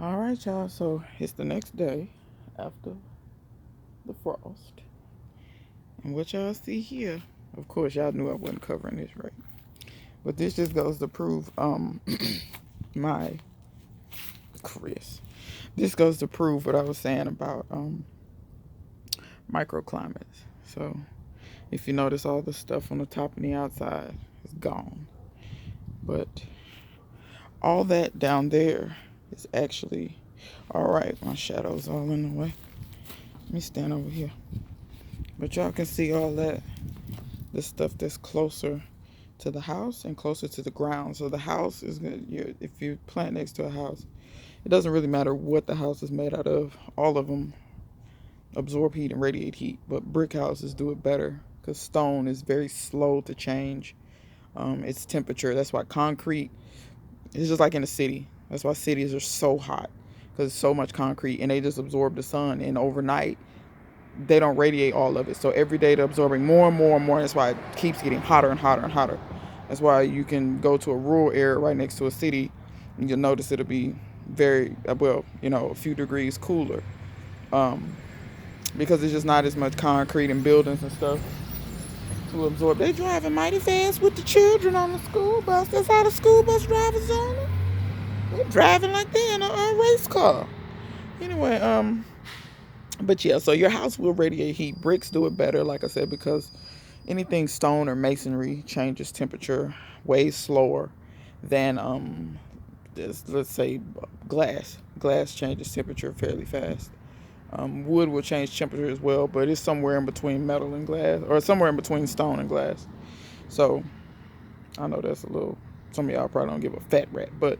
All right, y'all. So it's the next day after the frost. And what y'all see here, of course, y'all knew I wasn't covering this, right? But this just goes to prove my Chris. This goes to prove what I was saying about microclimates. So if you notice, all the stuff on the top and the outside is gone. But all that down there is actually all right. My shadow's all in the way. Let me stand over here. But y'all can see all that, the stuff that's closer to the house and closer to the ground. So the house is good. If you plant next to a house, it doesn't really matter what the house is made out of. All of them absorb heat and radiate heat, but brick houses do it better because stone is very slow to change its temperature. That's why concrete is just like in the city. That's why cities are so hot because so much concrete and they just absorb the sun. And overnight, they don't radiate all of it. So every day they're absorbing more and more and more. That's why it keeps getting hotter and hotter and hotter. That's why you can go to a rural area right next to a city and you'll notice it'll be very, well, a few degrees cooler. Um, because there's just not as much concrete and buildings and stuff to absorb. They driving mighty fast with the children on the school bus. That's how the school bus drivers on it. They're driving like they're in a race car. Anyway, but yeah, so your house will radiate heat. Bricks do it better, like I said, because anything stone or masonry changes temperature way slower than let's say glass. Glass changes temperature fairly fast. Wood will change temperature as well, but it's somewhere in between metal and glass, or somewhere in between stone and glass. So I know that's a little. Some of y'all probably don't give a fat rat, but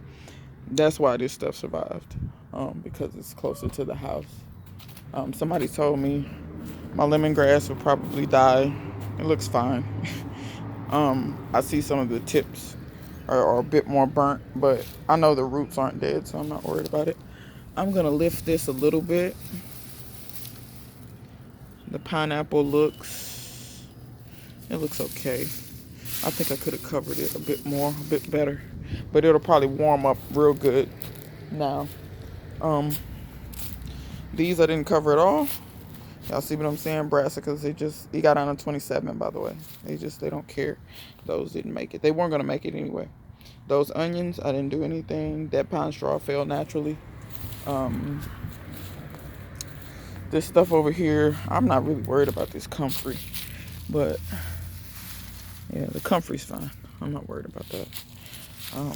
that's why this stuff survived, because it's closer to the house. Somebody told me my lemongrass will probably die. It looks fine. I see some of the tips are a bit more burnt, but I know the roots aren't dead, so I'm not worried about it. I'm gonna lift this a little bit. The pineapple it looks okay. I think I could have covered it a bit more, a bit better, but it'll probably warm up real good now. Um, these I didn't cover at all. Y'all see what I'm saying? Brassicas, he got on a 27, by the way. They don't care. Those didn't make it. They weren't going to make it anyway. Those onions, I didn't do anything. That pine straw fell naturally. This stuff over here, I'm not really worried about this comfrey. But, yeah, the comfrey's fine. I'm not worried about that. Let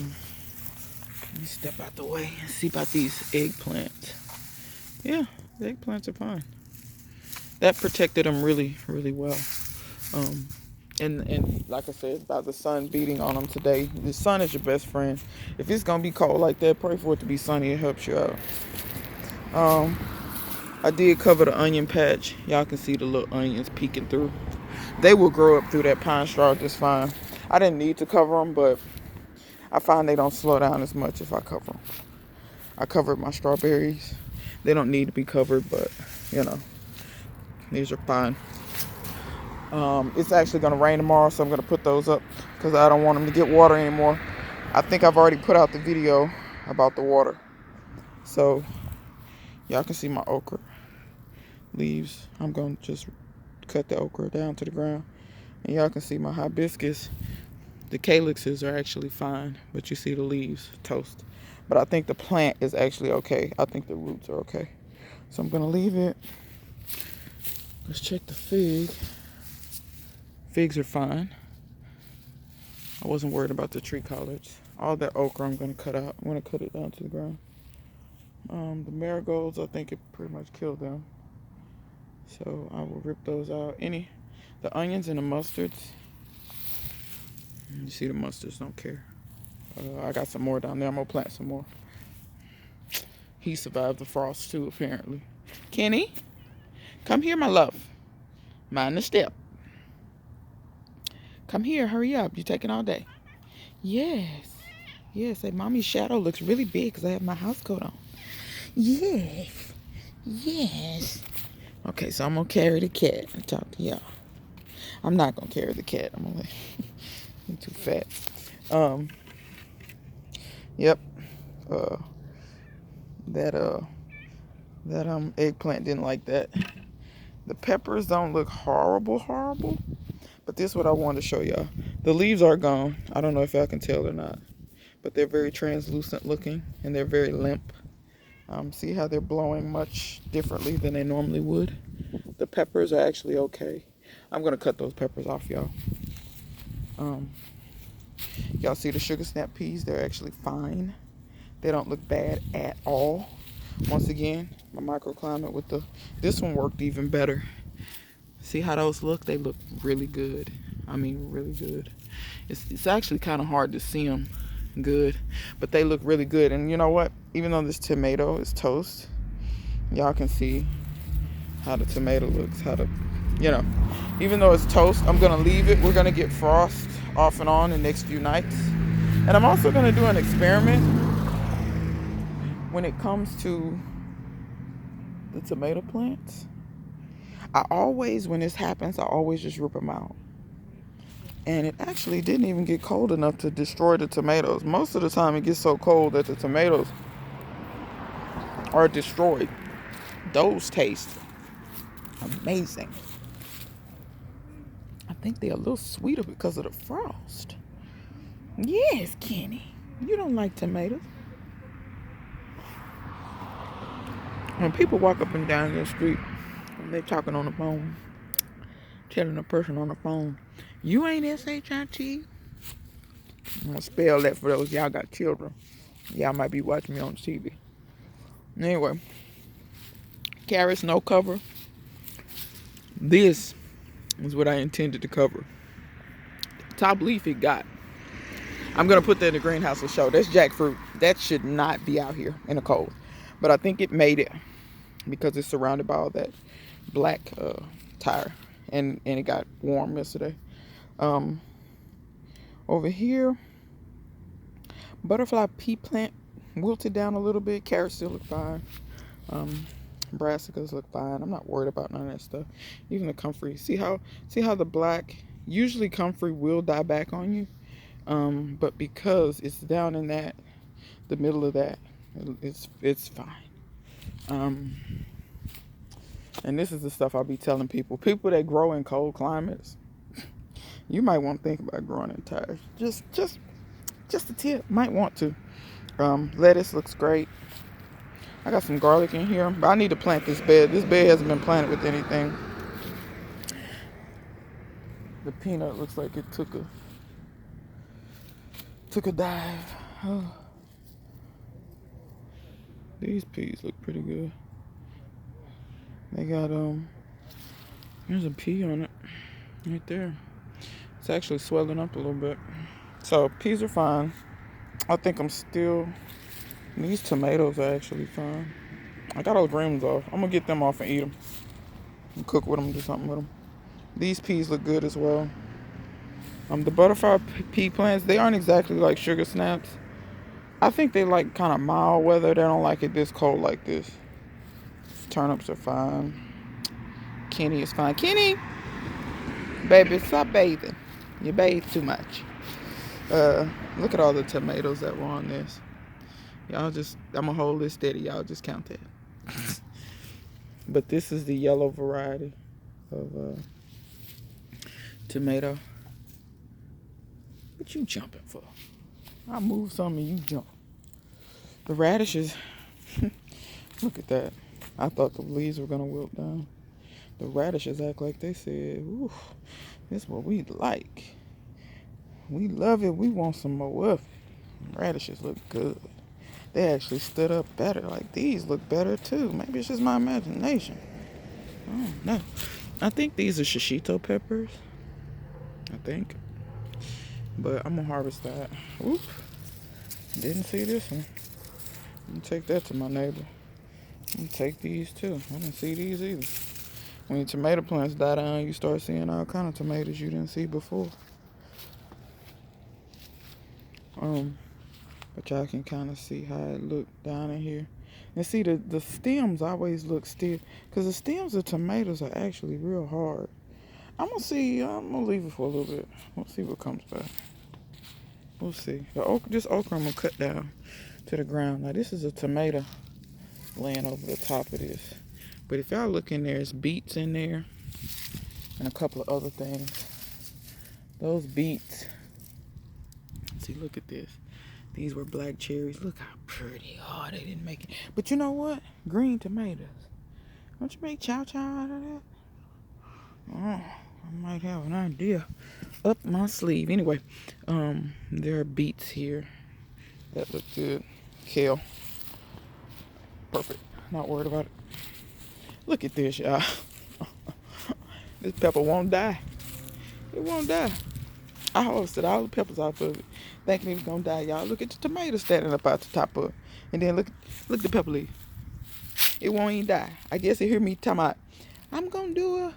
me step out the way and see about these eggplants. Yeah, the eggplants are fine. That protected them really, really well. And like I said, about the sun beating on them today. The sun is your best friend. If it's gonna be cold like that, pray for it to be sunny. It helps you out. I did cover the onion patch. Y'all can see the little onions peeking through. They will grow up through that pine straw just fine. I didn't need to cover them, but I find they don't slow down as much if I cover them. I covered my strawberries. They don't need to be covered, but these are fine. It's actually going to rain tomorrow, so I'm going to put those up because I don't want them to get water anymore. I think I've already put out the video about the water. So, y'all can see my okra leaves. I'm going to just cut the okra down to the ground. And y'all can see my hibiscus. The calyxes are actually fine, but you see the leaves toast. But I think the plant is actually okay. I think the roots are okay. So I'm going to leave it. Let's check the fig. Figs are fine. I wasn't worried about the tree collards. All that okra I'm going to cut out. I'm going to cut it down to the ground. The marigolds, I think it pretty much killed them. So I will rip those out. The onions and the mustards. You see the mustards, don't care. I got some more down there. I'm going to plant some more. He survived the frost too, apparently. Kenny, come here, my love. Mind the step. Come here, hurry up. You're taking all day. Yes. Yes, hey, mommy's shadow looks really big because I have my house coat on. Yes. Yes. Okay, so I'm going to carry the cat and talk to y'all. I'm not going to carry the cat. I'm too fat. Yep. That eggplant didn't like that. The peppers don't look horrible, but this is what I wanted to show y'all. The leaves are gone. I don't know if y'all can tell or not, but they're very translucent looking and they're very limp. See how they're blowing much differently than they normally would. The peppers are actually okay. I'm gonna cut those peppers off, y'all. Y'all see the sugar snap peas? They're actually fine. They don't look bad at all. Once again, my microclimate with this one worked even better. See how those look? They look really good. I mean, really good. It's actually kind of hard to see them good, but they look really good. And you know what? Even though this tomato is toast, y'all can see how the tomato looks. Even though it's toast, I'm gonna leave it. We're gonna get frost off and on the next few nights. And I'm also gonna do an experiment when it comes to the tomato plants. When this happens, I always just rip them out. And it actually didn't even get cold enough to destroy the tomatoes. Most of the time it gets so cold that the tomatoes are destroyed. Those taste amazing. I think they're a little sweeter because of the frost. Yes, Kenny. You don't like tomatoes. When people walk up and down your street and they're talking on the phone, telling a person on the phone, you ain't SHIT. I'm gonna spell that for those y'all got children. Y'all might be watching me on TV. Anyway, carrots no cover. This is what I intended to cover. Top leaf it got. I'm gonna put that in the greenhouse to show. That's jackfruit. That should not be out here in the cold. But I think it made it because it's surrounded by all that black tire. And it got warm yesterday. Over here, butterfly pea plant wilted down a little bit. Carrots still look fine. Brassicas look fine. I'm not worried about none of that stuff. Even the comfrey. See how the black, usually comfrey will die back on you. But because it's down in the middle of that, it's fine. And this is the stuff I'll be telling people that grow in cold climates. You might want to think about growing in tires. Just a tip. Might want to. Lettuce looks great. I got some garlic in here, but I need to plant this bed. This bed hasn't been planted with anything. The peanut looks like it took a dive. Oh. These peas look pretty good. They got there's a pea on it right there. It's actually swelling up a little bit. So peas are fine. I think these tomatoes are actually fine. I got all the green ones off. I'm gonna get them off and eat them. And cook with them, do something with them. These peas look good as well. The butterfly pea plants, they aren't exactly like sugar snaps. I think they like kind of mild weather. They don't like it this cold like this. Turnips are fine. Kenny is fine. Kenny, baby, stop bathing. You bathe too much. Look at all the tomatoes that were on this. I'm gonna hold this steady. Y'all just count that. But this is the yellow variety of tomato. What you jumping for? I move some and you jump. The radishes, look at that. I thought the leaves were gonna wilt down. The radishes act like they said, ooh, this is what we like. We love it. We want some more of it. Radishes look good. They actually stood up better. Like these look better too. Maybe it's just my imagination. I don't know. I think these are shishito peppers. I think. But I'm gonna harvest that. Oop. Didn't see this one. I'm gonna take that to my neighbor. I'm gonna take these too. I didn't see these either. When your tomato plants die down, you start seeing all kind of tomatoes you didn't see before. But y'all can kind of see how it looked down in here. And see, the stems always look stiff. Because the stems of tomatoes are actually real hard. I'm going to leave it for a little bit. We'll see what comes back. We'll see. This okra I'm going to cut down to the ground. Now, this is a tomato. laying over the top of this. But if y'all look in there, it's beets in there and a couple of other things. Those beets. See, look at this. These were black cherries. Look how pretty. Oh, they didn't make it. But you know what? Green tomatoes. Don't you make chow chow out of that? Oh, I might have an idea up my sleeve. Anyway, there are beets here that look good. Kale. Perfect. Not worried about it. Look at this, y'all. This pepper won't die. It won't die. I harvested all the peppers off of it, thinking it was gonna die, y'all. Look at the tomato standing up out the top of it. And then look at the pepper leaf. It won't even die. I guess it hear me talking about, I'm gonna do a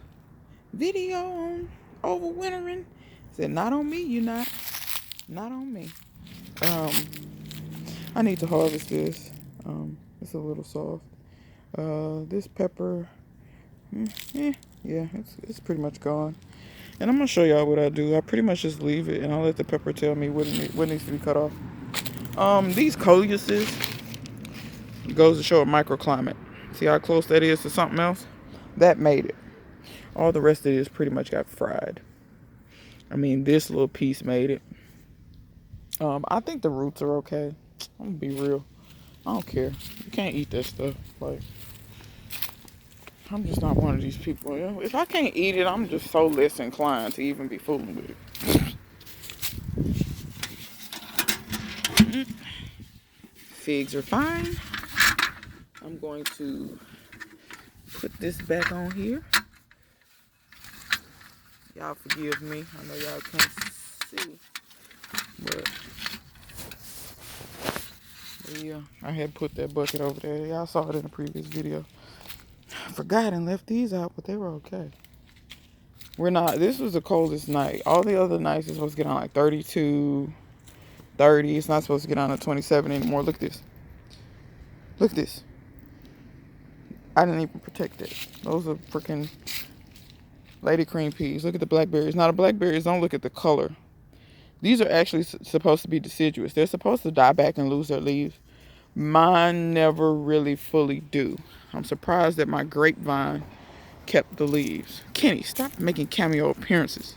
video on overwintering. Said, not on me, you not. Not on me. I need to harvest this. It's a little soft. This pepper, yeah, it's pretty much gone. And I'm gonna show y'all what I do. I pretty much just leave it and I'll let the pepper tell me what needs to be cut off. These coluses goes to show a microclimate. See how close that is to something else? That made it. All the rest of it is pretty much got fried. I mean, this little piece made it. I think the roots are okay. I'm gonna be real. I don't care. You can't eat that stuff. Like, I'm just not one of these people. You know? If I can't eat it, I'm just so less inclined to even be fooling with it. Figs are fine. I'm going to put this back on here. Y'all forgive me. I know y'all can't see. But yeah, I had put that bucket over there. Y'all saw it in the previous video. I forgot and left these out, but they were okay. This was the coldest night. All the other nights it's supposed to get on like 32, 30. It's not supposed to get on at 27 anymore. Look at this. Look at this. I didn't even protect it. Those are freaking lady cream peas. Look at the blackberries. Now the blackberries, don't look at the color. These are actually supposed to be deciduous. They're supposed to die back and lose their leaves. Mine never really fully do. I'm surprised that my grapevine kept the leaves. Kenny, stop making cameo appearances.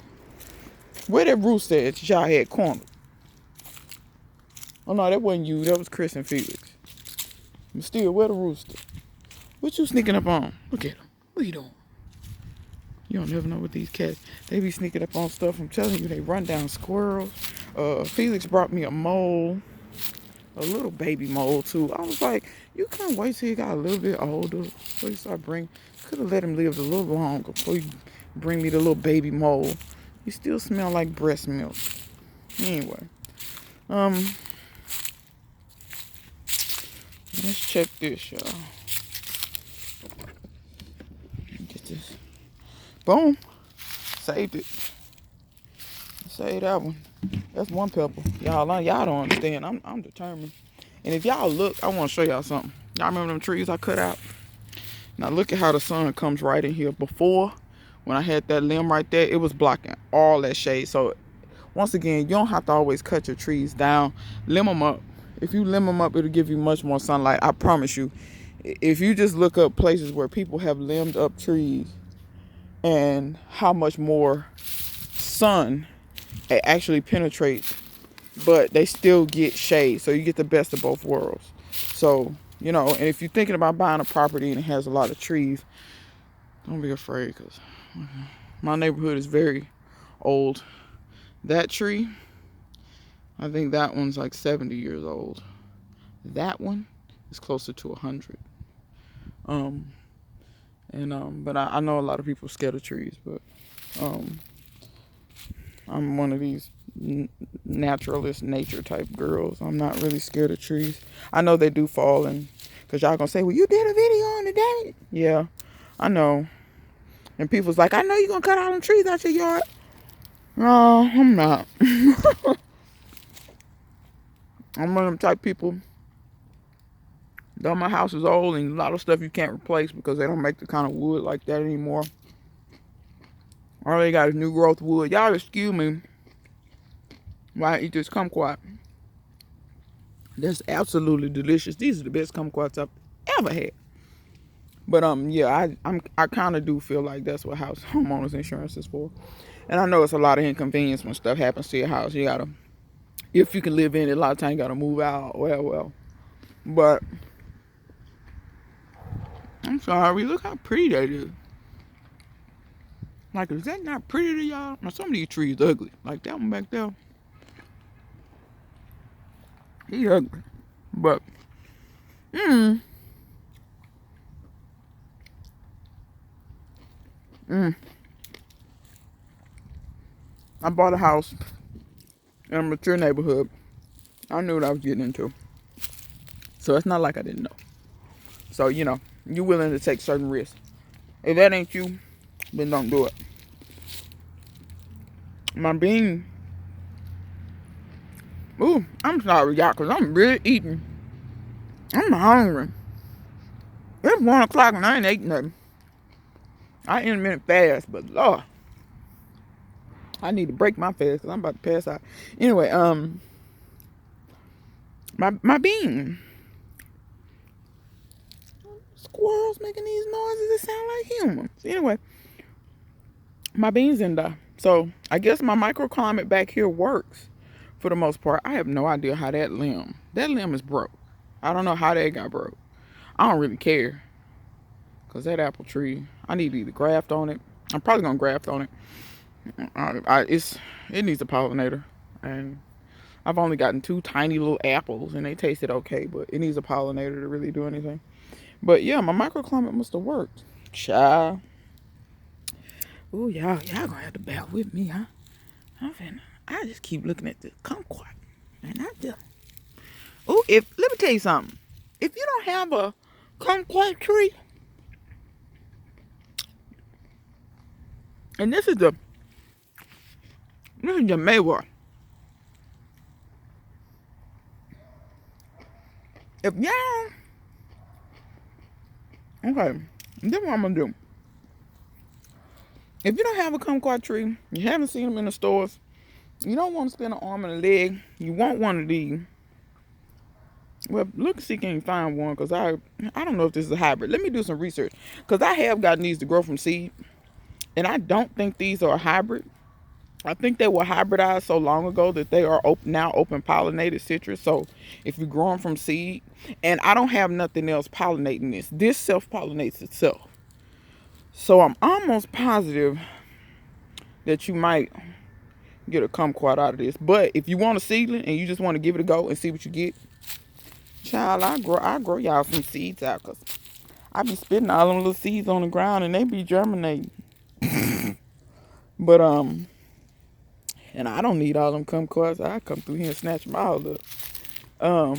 Where that rooster at that y'all had cornered? Oh no, that wasn't you. That was Chris and Felix. But still, where the rooster? What you sneaking up on? Look at him. What you doing? You don't never know what these cats, they be sneaking up on stuff. I'm telling you, they run down squirrels. Felix brought me a mole. A little baby mole too. I was like, you can't wait till he got a little bit older before you start bringing. Could have let him live a little longer before you bring me the little baby mole. He still smell like breast milk. Anyway, let's check this, y'all. Get this. Boom. Saved it. Save that one. That's one pepper. Y'all don't understand. I'm determined. And if y'all look, I want to show y'all something. Y'all remember them trees I cut out? Now look at how the sun comes right in here. Before, when I had that limb right there, it was blocking all that shade. So once again, you don't have to always cut your trees down. Limb them up. If you limb them up, it'll give you much more sunlight. I promise you. If you just look up places where people have limbed up trees and how much more sun it actually penetrates, but they still get shade, so you get the best of both worlds. So, you know, and if you're thinking about buying a property and it has a lot of trees, don't be afraid, because my neighborhood is very old. That tree, I think that one's like 70 years old. That one is closer to 100. But I know a lot of people are scared of trees, but I'm one of these naturalist nature type girls. I'm not really scared of trees. I know they do fall, and because y'all gonna say, well, you did a video on the day. Yeah, I know. And people's like, I know you're gonna cut all them trees out your yard. No, I'm not. I'm one of them type people. Though my house is old and a lot of stuff you can't replace because they don't make the kind of wood like that anymore. All they got is new growth wood. Y'all excuse me while I eat this kumquat. That's absolutely delicious. These are the best kumquats I've ever had. But yeah, I kind of do feel like that's what homeowners insurance is for. And I know it's a lot of inconvenience when stuff happens to your house. You gotta, if you can live in it, a lot of times you gotta move out. Well. But I'm sorry, look how pretty that is. Like, is that not pretty to y'all? Now some of these trees ugly. Like that one back there. He's ugly. But mm, mm. I bought a house in a mature neighborhood. I knew what I was getting into. So it's not like I didn't know. So, you're willing to take certain risks. If that ain't you, then don't do it. My bean. Ooh, I'm sorry, y'all, because I'm really eating. I'm hungry. It's 1 o'clock and I ain't ate nothing. I intermittent fast, but Lord, I need to break my fast because I'm about to pass out. Anyway, my bean. Squirrels making these noises that sound like humans. Anyway, my beans in there. So I guess my microclimate back here works for the most part. I have no idea how that limb is broke. I don't know how that got broke. I don't really care. Because that apple tree, I need to either graft on it. I'm probably going to graft on it. It needs a pollinator. And I've only gotten 2 tiny little apples and they tasted okay. But it needs a pollinator to really do anything. But yeah, my microclimate must have worked. Child. Ooh, y'all gonna have to bear with me, huh? I just keep looking at the kumquat. And I just... Ooh, let me tell you something. If you don't have a kumquat tree, and this is the Maywar. If y'all... Okay, this what I'm gonna do. If you don't have a kumquat tree, you haven't seen them in the stores, you don't want to spend an arm and a leg, you want one of these. Well, look and see if you can find one, because I don't know if this is a hybrid. Let me do some research, because I have gotten these to grow from seed, and I don't think these are a hybrid. I think they were hybridized so long ago that they are now open pollinated citrus. So if you grow them from seed, and I don't have nothing else pollinating this self-pollinates itself. So I'm almost positive that you might get a kumquat out of this. But if you want a seedling and you just want to give it a go and see what you get, child, I grow y'all some seeds out, because I be spitting all them little seeds on the ground and they be germinating. But and I don't need all them kumquats. I come through here and snatch them all up.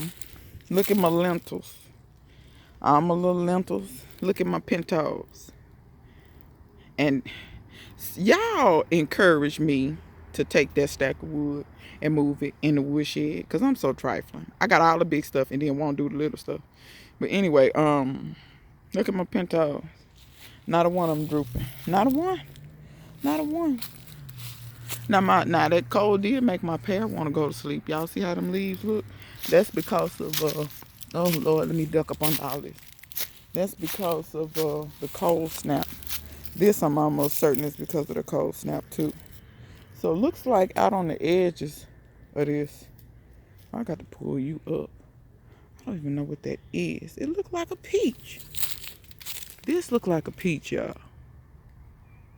Look at my lentils. All my little lentils. Look at my pintos. And y'all encourage me to take that stack of wood and move it in the woodshed, because I'm so trifling. I got all the big stuff and then won't do the little stuff. But anyway, look at my pintos. Not a one of them drooping. Not a one. Not a one. Now that cold did make my pear want to go to sleep. Y'all see how them leaves look? That's because of oh Lord, let me duck up under all this. That's because of the cold snap. This I'm almost certain is because of the cold snap too. So it looks like out on the edges of this, I got to pull you up. I don't even know what that is. It looked like a peach. This look like a peach, y'all.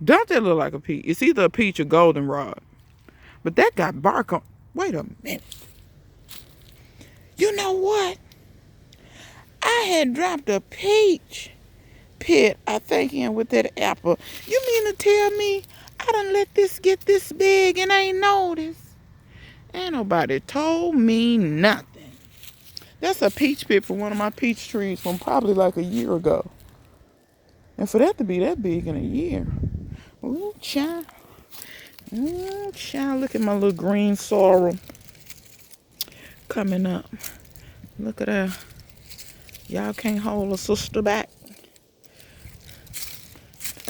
Don't that look like a peach? It's either a peach or goldenrod. But that got bark on. Wait a minute. You know what? I had dropped a peach pit, I think, in with that apple. You mean to tell me I done let this get this big and ain't noticed? Ain't nobody told me nothing. That's a peach pit for one of my peach trees from probably like a year ago. And for that to be that big in a year. Ooh, child. Ooh, child. Look at my little green sorrel coming up. Look at that. Y'all can't hold a sister back.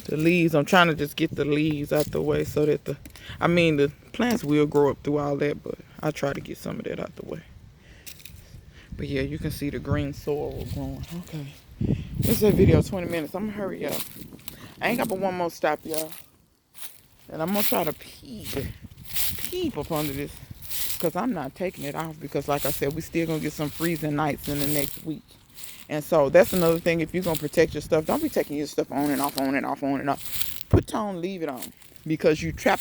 The leaves, I'm trying to just get the leaves out the way so that the plants will grow up through all that, but I try to get some of that out the way. But yeah, you can see the green sorrel growing. Okay. This is a video 20 minutes. I'm gonna hurry up. I ain't got but one more stop, y'all. And I'm gonna try to peep up under this. Because I'm not taking it off. Because like I said, we still gonna get some freezing nights in the next week. And so that's another thing. If you're gonna protect your stuff, don't be taking your stuff on and off, on and off, on and off. Put it on, leave it on. Because you trap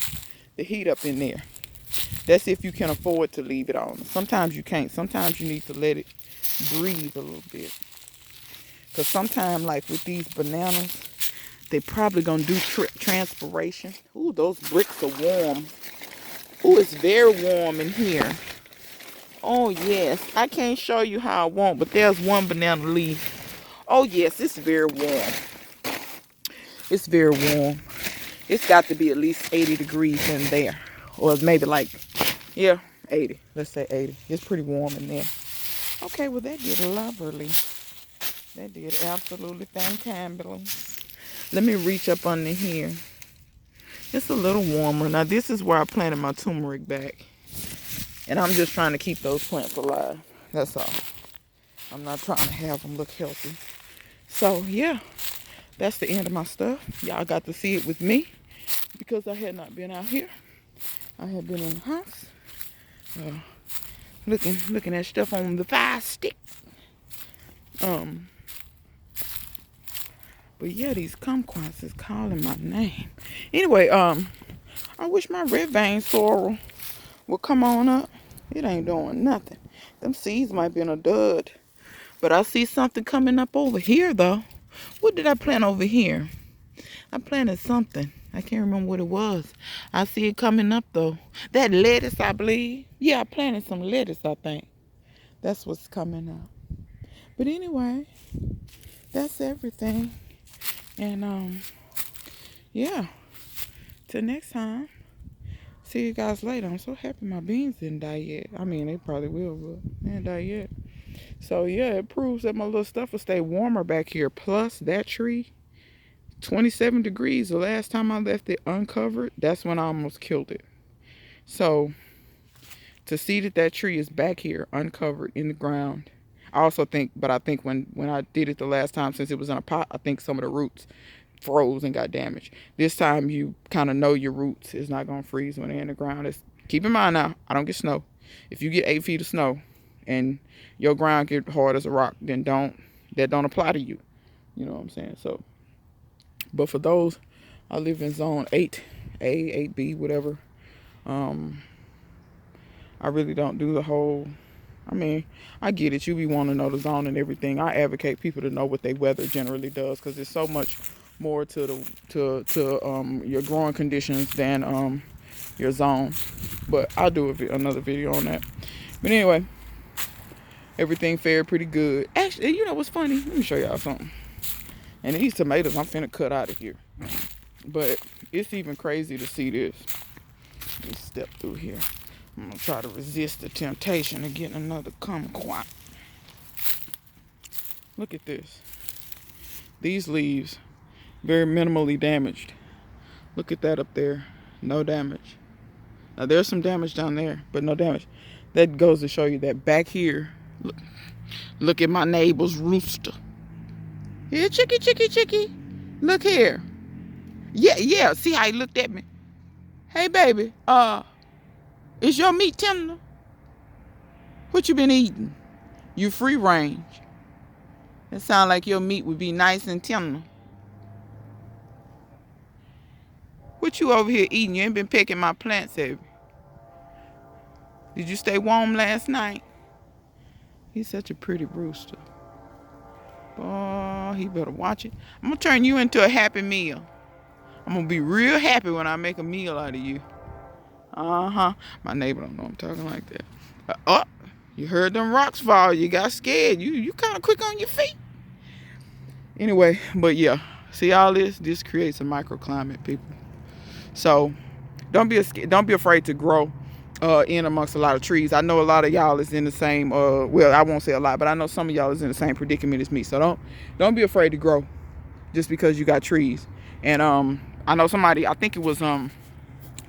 the heat up in there. That's if you can afford to leave it on. Sometimes you can't. Sometimes you need to let it breathe a little bit. Because sometimes, like with these bananas, they probably going to do transpiration. Ooh, those bricks are warm. Ooh, it's very warm in here. Oh, yes. I can't show you how I want, but there's one banana leaf. Oh, yes, it's very warm. It's very warm. It's got to be at least 80 degrees in there. Or maybe like, yeah, 80. Let's say 80. It's pretty warm in there. Okay, well, that did lovely. That did absolutely fantabulous. Let me reach up under here. It's a little warmer. Now, this is where I planted my turmeric back. And I'm just trying to keep those plants alive. That's all. I'm not trying to have them look healthy. So, yeah. That's the end of my stuff. Y'all got to see it with me. Because I had not been out here. I had been in the house. Looking at stuff on the fire stick. But yeah, these kumquats is calling my name. Anyway, I wish my red vein sorrel would come on up. It ain't doing nothing. Them seeds might be in a dud. But I see something coming up over here, though. What did I plant over here? I planted something. I can't remember what it was. I see it coming up, though. That lettuce, I believe. Yeah, I planted some lettuce, I think. That's what's coming up. But anyway, that's everything. And, yeah. Till next time. See you guys later. I'm so happy my beans didn't die yet. I mean, they probably will, but they didn't die yet. So, yeah, it proves that my little stuff will stay warmer back here. Plus, that tree, 27 degrees. The last time I left it uncovered, that's when I almost killed it. So, to see that tree is back here uncovered in the ground. I also think, but I think when I did it the last time, since it was in a pot, I think some of the roots froze and got damaged. This time you kind of know your roots is not going to freeze when they're in the ground. Keep in mind now, I don't get snow. If you get 8 feet of snow and your ground get hard as a rock, then that don't apply to you. You know what I'm saying? So, but for those, I live in zone 8A, 8B, whatever. I really don't do the whole, I mean, I get it. You be wanting to know the zone and everything. I advocate people to know what their weather generally does, because there's so much more to your growing conditions than your zone. But I'll do another video on that. But anyway, everything fared pretty good. Actually, you know what's funny? Let me show y'all something. And these tomatoes I'm finna cut out of here. But it's even crazy to see this. Let me step through here. I'm going to try to resist the temptation of getting another kumquat. Look at this. These leaves, very minimally damaged. Look at that up there. No damage. Now, there's some damage down there, but no damage. That goes to show you that back here, look at my neighbor's rooster. Here, chickie. Look here. Yeah. See how he looked at me? Hey, baby. Is your meat tender? What you been eating? You free range. It sound like your meat would be nice and tender. What you over here eating? You ain't been pecking my plants, have you? Did you stay warm last night? He's such a pretty rooster. Oh, he better watch it. I'm going to turn you into a happy meal. I'm going to be real happy when I make a meal out of you. Uh-huh. My neighbor don't know I'm talking like that. You heard them rocks fall. You got scared. You kind of quick on your feet. Anyway, but yeah. See all this? This creates a microclimate, people. So don't be afraid to grow in amongst a lot of trees. I know a lot of y'all is in the same well, I won't say a lot, but I know some of y'all is in the same predicament as me. So don't be afraid to grow just because you got trees. And I know somebody, I think it was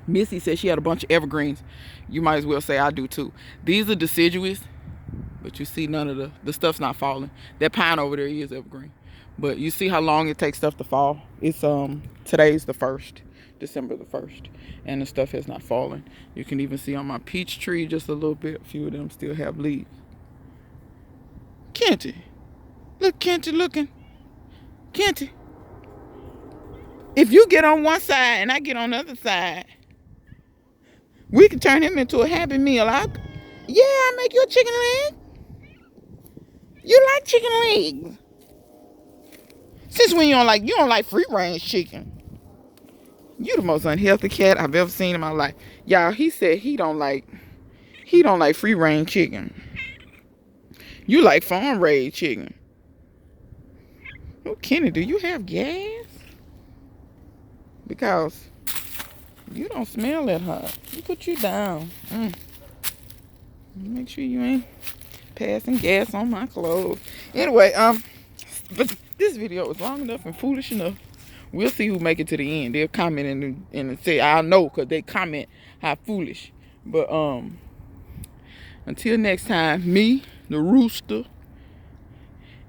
Missy said she had a bunch of evergreens. You might as well say I do too. These are deciduous. But you see none of the stuff's not falling. That pine over there is evergreen. But you see how long it takes stuff to fall? It's today's the 1st, December the 1st, and the stuff has not fallen. You can even see on my peach tree just a little bit. A few of them still have leaves. Kenty. Look, Kenty looking. Kenty. If you get on one side and I get on the other side, we can turn him into a Happy Meal. Yeah, I make you a chicken leg. You like chicken legs. Since when you don't like free range chicken? You the most unhealthy cat I've ever seen in my life. Y'all, he said he don't like free range chicken. You like farm raised chicken. Oh, Kenny, do you have gas? Because you don't smell that hot. You put you down. Make sure you ain't passing gas on my clothes. Anyway, but this video was long enough and foolish enough. We'll see who make it to the end. They'll comment and say, I'll know, because they comment how foolish. But until next time, me, the rooster,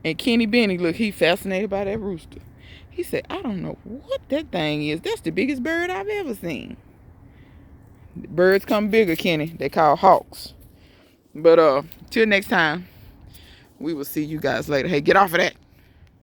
and Kenny Benny, look, he fascinated by that rooster. He said, I don't know what that thing is. That's the biggest bird I've ever seen. Birds come bigger, Kenny. They call hawks. But till next time, we will see you guys later. Hey, get off of that.